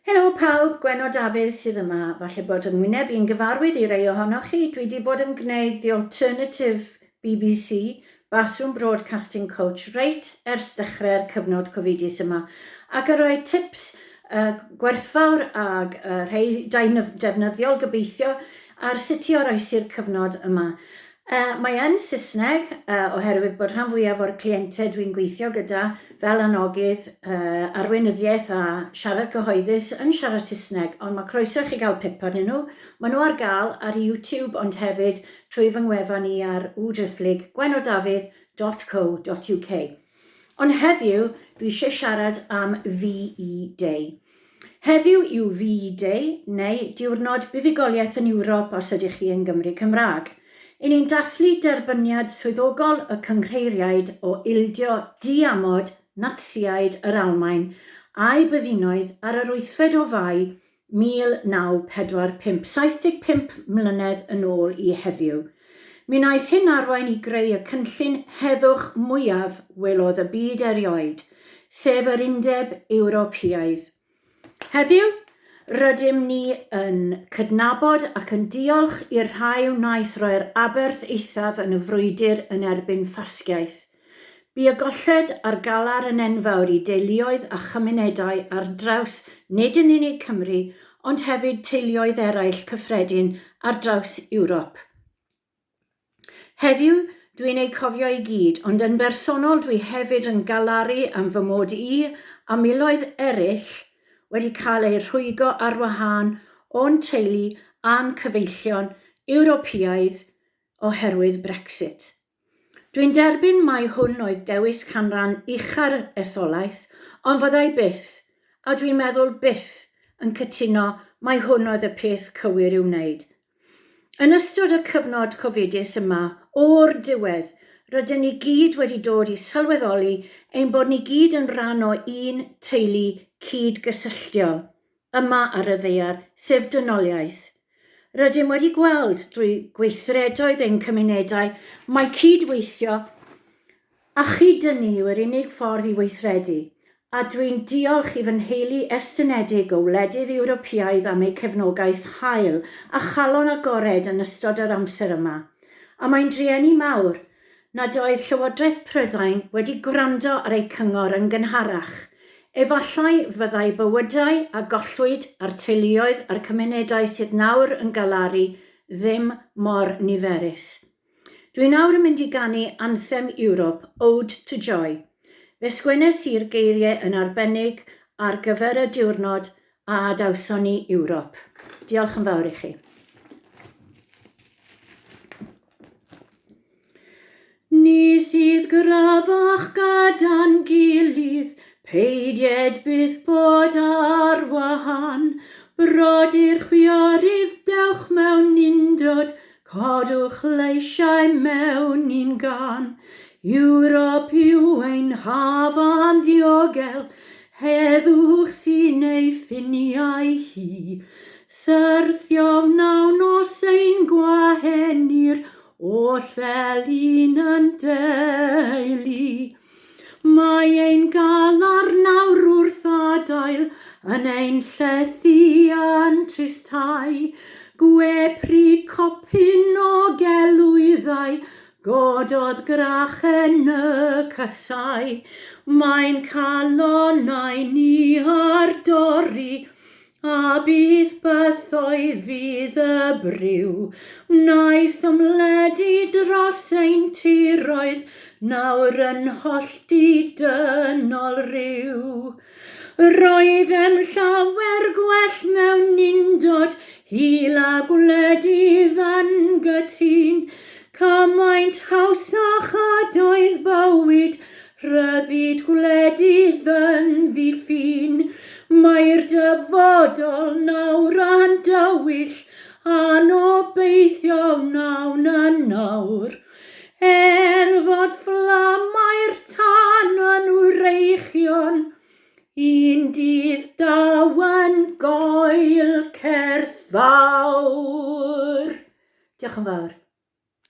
Helo pawb, Gwenno Dafydd sydd yma. Falle bod yng ngwyneb i'n gyfarwydd i rei ohonoch chi. Dwi wedi bod yn gwneud The Alternative BBC, Bathroom Broadcasting Coach, reit ers dechrau'r cyfnod covidus yma. Ac yn rhoi tips gwerthfawr ag rhai defnyddiol gobeithio ar sut i oroesi'r cyfnod yma. Mae yn Saesneg, oherwydd bod rhan fwyaf o'r clientau dwi'n gweithio gyda fel anogydd arweinyddiaeth a siarad cyhoeddus yn siarad Saesneg, ond mae croeso i chi gael pip arnyn nhw. Maen nhw ar gael ar YouTube, ond hefyd trwy fy ngwefan i ar wdrifflig gwennodafydd.co.uk. Ond heddiw, dwi eisiau siarad am VE Day. Heddiw yw VE Day, neu Diwrnod Buddugoliaeth yn Ewrop os ydych chi yn Gymru Cymraeg. I ni'n dathlu derbyniad swyddogol y Cynghreiriaid o ildio di-amod Naziaid yr Almaen a'i byddinoedd ar yr 8 o Fai 1945, 75 mlynedd yn ôl i heddiw. Mi wnaeth hyn arwain i greu y cynllun heddwch mwyaf welodd y byd erioed, sef yr Undeb Ewropeaidd. Heddiw, rydym ni yn cydnabod ac yn diolch i'r rhai wnaeth roi'r aberth eithaf yn y frwydr yn erbyn ffasgiaeth. Bu y golled ar galar yn enfawr i deuluoedd a chymunedau ar draws nid yn unig Cymru, ond hefyd teuluoedd eraill cyffredin ar draws Ewrop. Heddiw, dwi'n ei cofio i gyd, ond yn bersonol dwi hefyd yn galaru am fy mod i a miloedd eraill wedi cael ei rhwygo ar wahân o'n teulu a'n cyfeillion Ewropeaidd oherwydd Brexit. Dwi'n derbyn mai hwn oedd dewis canran uchar etholaeth, ond fyddai byth, a dwi'n meddwl byth, yn cytuno mai hwn oedd y peth cywir i'w wneud. Yn ystod y cyfnod covidus yma, o'r diwedd, rydyn ni gyd wedi dod i sylweddoli ein bod ni gyd yn rhan o un teulu cyd-gysylltiol yma ar y ddaear, sef dynoliaeth. Rydym wedi gweld drwy gweithredoedd ein cymunedau mae cydweithio a chyd-dynnu yw'r unig ffordd i weithredu, a dwi'n diolch i fy nheulu estynedig o wledydd Ewropeaidd am eu cefnogaeth hael a chalon agored yn ystod yr amser yma. A mae'n drueni mawr nad oedd Llywodraeth Prydain wedi gwrando ar ei cyngor yn gynharach. Efallai fyddai bywydau a gollwyd ar teuluoedd a'r cymunedau sydd nawr yn galaru ddim mor niferus. Dwi nawr yn mynd i ganu anthem Ewrop, Ode to Joy. Fe sgwennes i'r geiriau yn arbennig ar gyfer y diwrnod a adawson ni Ewrop. Diolch yn fawr i chi. Ni sydd gryfach gyda'n gilydd, peidied byth bod ar wahân, brodyr chwiorydd dewch mewn undod, codwch leisiau mewn un gan. Ewrop yw ein hafan ddiogel, heddwch sy'n ei ffiniau hi. Syrthio wnawn os ein gwahenir, oll fel un yn deulu. Mae ein galar nawr wrth adael, yn ein llethu a'n tristau, gwepri copyn o gelwyddau, gododd grachen y cysau. Mae'n calonau ni ar dorri, a bydd bythoedd fydd y briw. Wnaeth ymledu dros ein tiroedd, nawr yn hollti dynol ryw. Roeddem llawer gwell mewn undod, hil a gwledydd yn gytun. Cymaint hawsach a doedd bywyd, rhyddid gwledydd yn ddiffyn. Mae'r dyfodol nawr a'n dywyll, anobeithio wnawn yn nawr. Fod fflamau'r tan yn wreichion, un dydd daw yn goel certh fawr. Diolch yn fawr.